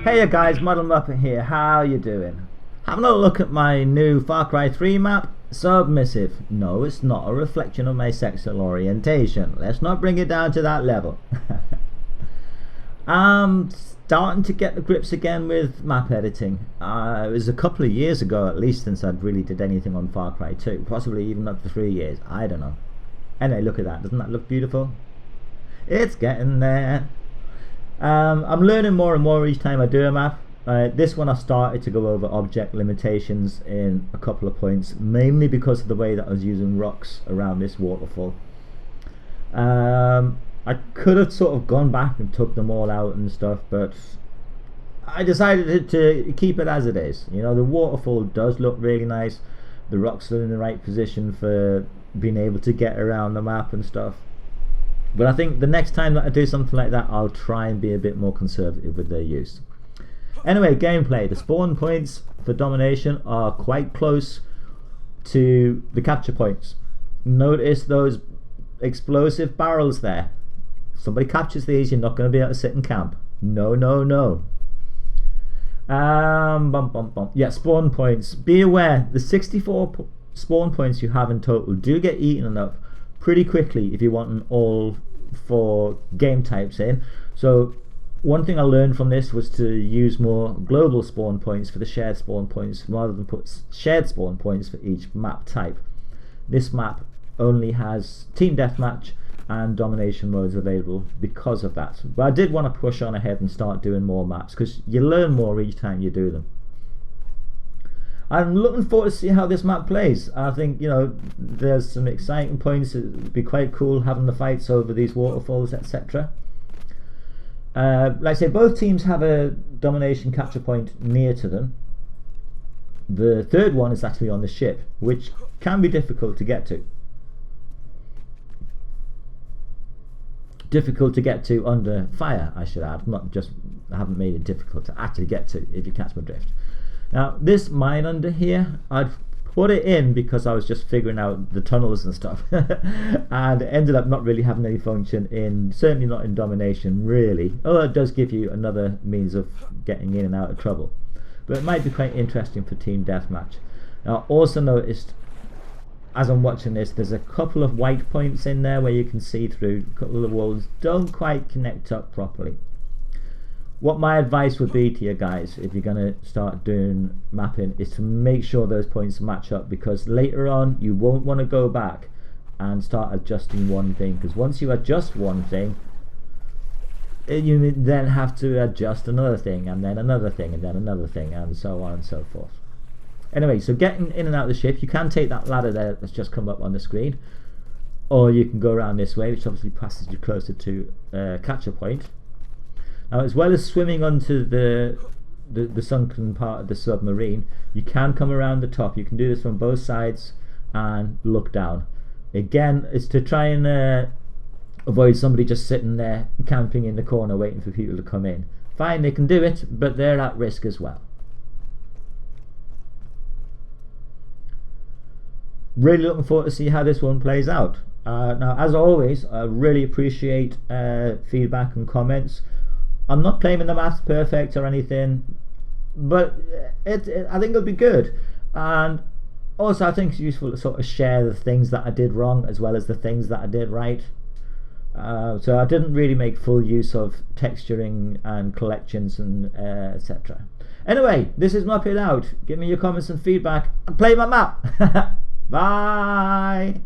Hey guys, Model Muppet here, how you doing? Having a look at my new Far Cry 3 map, Sub Missive. No, it's not a reflection of my sexual orientation. Let's not bring it down to that level. I'm starting to get the grips again with map editing. It was a couple of years ago at least since I'd really did anything on Far Cry 2. Possibly even up to 3 years, I don't know. Anyway, look at that, doesn't that look beautiful? It's getting there. I'm learning more and more each time I do a map. This one I started to go over object limitations in a couple of points, mainly because of the way that I was using rocks around this waterfall. I could have sort of gone back and took them all out and stuff, but I decided to keep it as it is. You know, the waterfall does look really nice. The rocks are in the right position for being able to get around the map and stuff. But I think the next time that I do something like that, I'll try and be a bit more conservative with their use. Anyway, gameplay. The spawn points for domination are quite close to the capture points. Notice those explosive barrels there. If somebody captures these, you're not going to be able to sit and camp. No, no, no. Yeah, spawn points. Be aware, the 64 spawn points you have in total do get eaten up pretty quickly if you want all 4 game types in. So one thing I learned from this was to use more global spawn points for the shared spawn points rather than put shared spawn points for each map type. This map only has team deathmatch and domination modes available because of that. But I did want to push on ahead and start doing more maps because you learn more each time you do them. I'm looking forward to see how this map plays. I think, you know, there's some exciting points. It would be quite cool having the fights over these waterfalls, etc. Like I say, both teams have a domination capture point near to them. The third one is actually on the ship, which can be difficult to get to. Difficult to get to under fire, I should add. Not just, I haven't made it difficult to actually get to, if you catch my drift. Now this mine under here, I'd put it in because I was just figuring out the tunnels and stuff and it ended up not really having any function in, certainly not in domination really, although it does give you another means of getting in and out of trouble, but it might be quite interesting for team deathmatch. Now I also noticed as I'm watching this, there's a couple of white points in there where you can see through. A couple of the walls don't quite connect up properly. What my advice would be to you guys if you're going to start doing mapping is to make sure those points match up, because later on you won't want to go back and start adjusting one thing, because once you adjust one thing you then have to adjust another thing and then another thing and then another thing and so on and so forth. Anyway, so getting in and out of the ship, you can take that ladder there that's just come up on the screen, or you can go around this way, which obviously passes you closer to capture point. Now, as well as swimming onto the sunken part of the submarine, you can come around the top. You can do this from both sides and look down. Again, it's to try and avoid somebody just sitting there camping in the corner waiting for people to come in. Fine, they can do it, but they're at risk as well. Really looking forward to see how this one plays out. Now, as always, I really appreciate feedback and comments. I'm not claiming the math's perfect or anything, but I think it'll be good. And also I think it's useful to sort of share the things that I did wrong as well as the things that I did right. So I didn't really make full use of texturing and collections and etc. Anyway, this is Muppet out. Give me your comments and feedback and play my map. Bye.